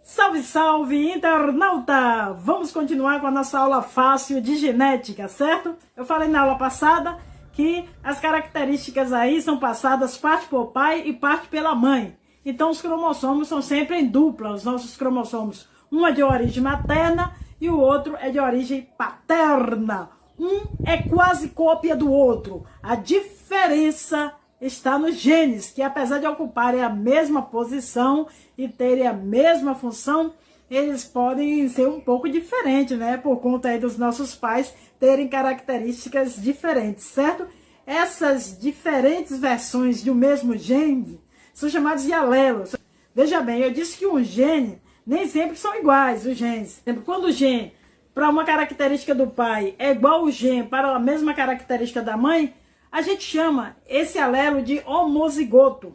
Salve, salve, internauta! Vamos continuar com a nossa aula fácil de genética, certo? Eu falei na aula passada que as características aí são passadas parte por pai e parte pela mãe. Então os cromossomos são sempre em dupla, os nossos cromossomos. Um é de origem materna e o outro é de origem paterna. Um é quase cópia do outro. A diferença está nos genes, que apesar de ocuparem a mesma posição e terem a mesma função, eles podem ser um pouco diferentes, né? Por conta aí dos nossos pais terem características diferentes, certo? Essas diferentes versões de um mesmo gene são chamadas de alelos. Veja bem, eu disse que um gene nem sempre são iguais, os genes. Quando o gene para uma característica do pai é igual ao gene para a mesma característica da mãe, a gente chama esse alelo de homozigoto.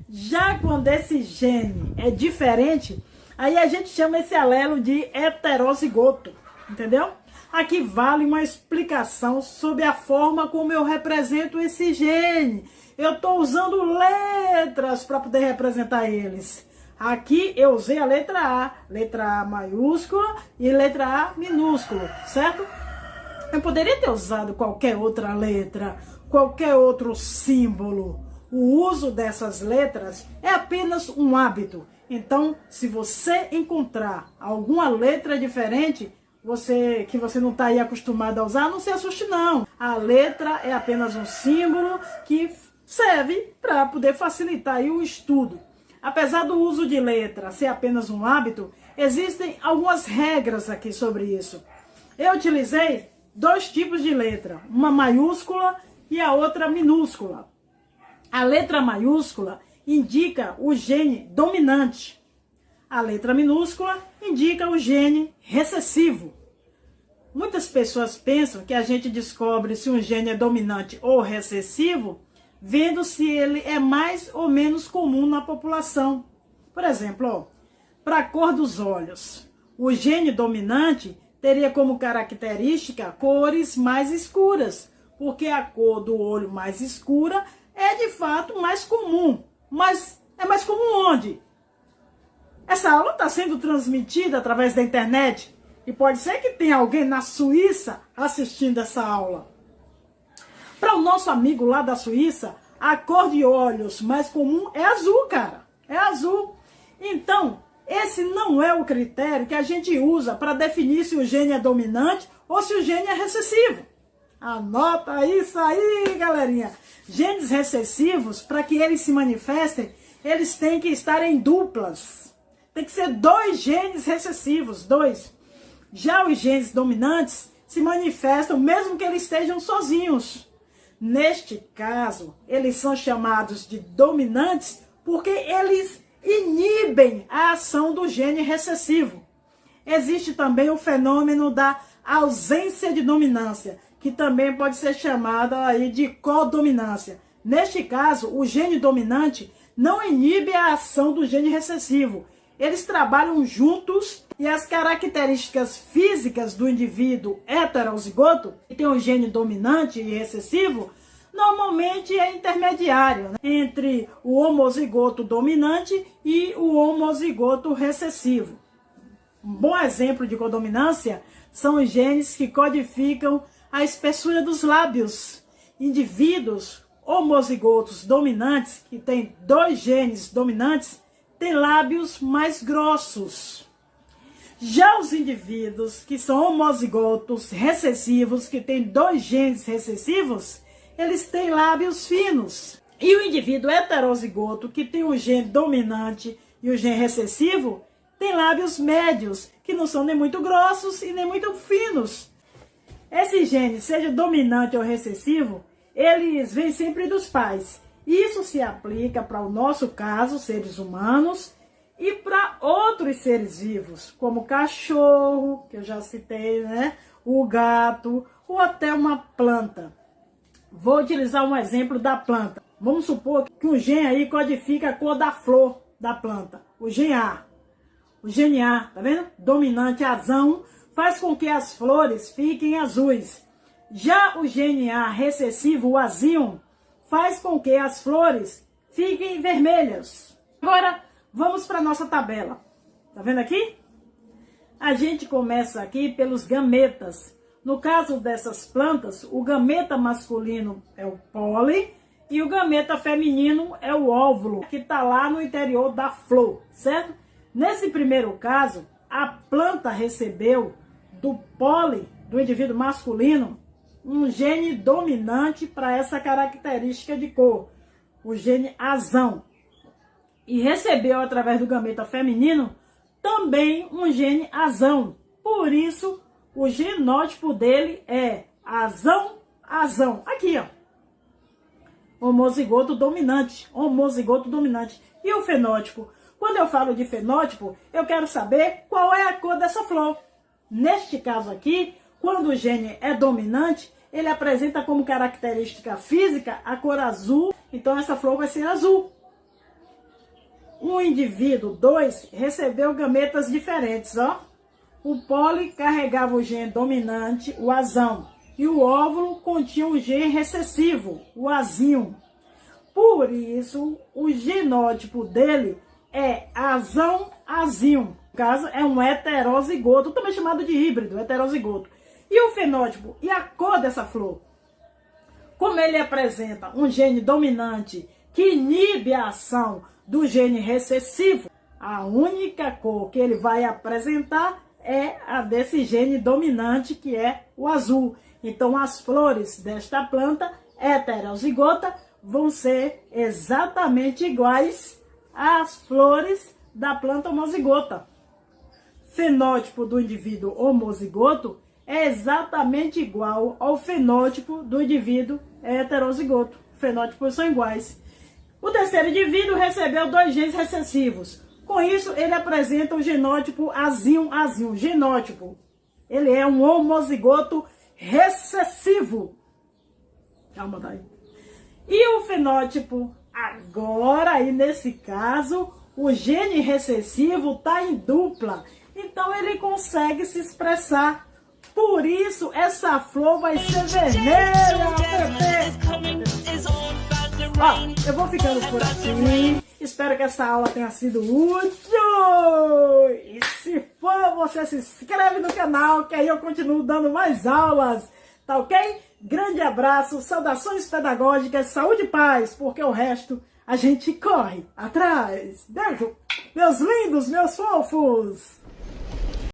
Já quando esse gene é diferente, aí a gente chama esse alelo de heterozigoto, entendeu? Aqui vale uma explicação sobre a forma como eu represento esse gene. Eu estou usando letras para poder representar eles. Aqui eu usei a letra A maiúscula e letra A minúsculo, certo? Eu poderia ter usado qualquer outra letra, qualquer outro símbolo. O uso dessas letras é apenas um hábito. Então, se você encontrar alguma letra diferente, que você não está aí acostumado a usar, não se assuste não. A letra é apenas um símbolo que serve para poder facilitar aí o estudo. Apesar do uso de letra ser apenas um hábito, existem algumas regras aqui sobre isso. Eu utilizei dois tipos de letra, uma maiúscula e a outra minúscula. A letra maiúscula indica o gene dominante. A letra minúscula indica o gene recessivo. Muitas pessoas pensam que a gente descobre se um gene é dominante ou recessivo vendo se ele é mais ou menos comum na população. Por exemplo, para a cor dos olhos, o gene dominante teria como característica cores mais escuras, porque a cor do olho mais escura é de fato mais comum. Mas é mais comum onde? Essa aula está sendo transmitida através da internet e pode ser que tenha alguém na Suíça assistindo essa aula. Para o nosso amigo lá da Suíça, a cor de olhos mais comum é azul, cara. É azul. Então, esse não é o critério que a gente usa para definir se o gene é dominante ou se o gene é recessivo. Anota isso aí, galerinha. Genes recessivos, para que eles se manifestem, eles têm que estar em duplas. Tem que ser dois genes recessivos, dois. Já os genes dominantes se manifestam mesmo que eles estejam sozinhos. Neste caso, eles são chamados de dominantes porque eles inibem a ação do gene recessivo. Existe também o fenômeno da ausência de dominância, que também pode ser chamada aí de codominância. Neste caso, o gene dominante não inibe a ação do gene recessivo. Eles trabalham juntos e as características físicas do indivíduo heterozigoto, que tem um gene dominante e recessivo, normalmente é intermediário, né, entre o homozigoto dominante e o homozigoto recessivo. Um bom exemplo de codominância são os genes que codificam a espessura dos lábios. Indivíduos homozigotos dominantes, que têm dois genes dominantes, têm lábios mais grossos. Já os indivíduos que são homozigotos recessivos, que têm dois genes recessivos, eles têm lábios finos. E o indivíduo heterozigoto, que tem um gene dominante e o gene recessivo, tem lábios médios, que não são nem muito grossos e nem muito finos. Esse gene, seja dominante ou recessivo, eles vêm sempre dos pais. Isso se aplica para o nosso caso, seres humanos, e para outros seres vivos, como o cachorro, que eu já citei, né? O gato, ou até uma planta. Vou utilizar um exemplo da planta. Vamos supor que um gene aí codifica a cor da flor da planta, o gene A. O gene A, tá vendo? Dominante azão, faz com que as flores fiquem azuis. Já o gene A recessivo, o azinho, faz com que as flores fiquem vermelhas. Agora, vamos para a nossa tabela. Tá vendo aqui? A gente começa aqui pelos gametas. No caso dessas plantas, o gameta masculino é o pólen e o gameta feminino é o óvulo, que está lá no interior da flor, certo? Nesse primeiro caso, a planta recebeu do pólen do indivíduo masculino um gene dominante para essa característica de cor, o gene azão. E recebeu através do gameta feminino também um gene azão. Por isso, o genótipo dele é azão. Aqui, ó. Homozigoto dominante. E o fenótipo? Quando eu falo de fenótipo, eu quero saber qual é a cor dessa flor. Neste caso aqui, quando o gene é dominante, ele apresenta como característica física a cor azul. Então essa flor vai ser azul. O indivíduo 2 recebeu gametas diferentes, ó. O pólen carregava o gene dominante, o azão, e o óvulo continha o gene recessivo, o azinho. Por isso, o genótipo dele é azão-azinho. No caso, é um heterozigoto, também chamado de híbrido, heterozigoto. E o fenótipo e a cor dessa flor? Como ele apresenta um gene dominante que inibe a ação do gene recessivo, a única cor que ele vai apresentar é a desse gene dominante, que é o azul. Então, as flores desta planta heterozigota vão ser exatamente iguais às flores da planta homozigota. Fenótipo do indivíduo homozigoto é exatamente igual ao fenótipo do indivíduo heterozigoto. Fenótipos são iguais. O terceiro indivíduo recebeu 2 genes recessivos. Com isso, ele apresenta o genótipo azinho. Genótipo. Ele é um homozigoto recessivo. Calma, daí. E o fenótipo? Agora, aí nesse caso, o gene recessivo está em dupla. Então, ele consegue se expressar. Por isso, essa flor vai ser vermelha. Ó, eu vou ficando por aqui. Espero que essa aula tenha sido útil. E se for, você se inscreve no canal, que aí eu continuo dando mais aulas. Tá ok? Grande abraço, saudações pedagógicas, saúde e paz, porque o resto a gente corre atrás. Beijo, meus lindos, meus fofos.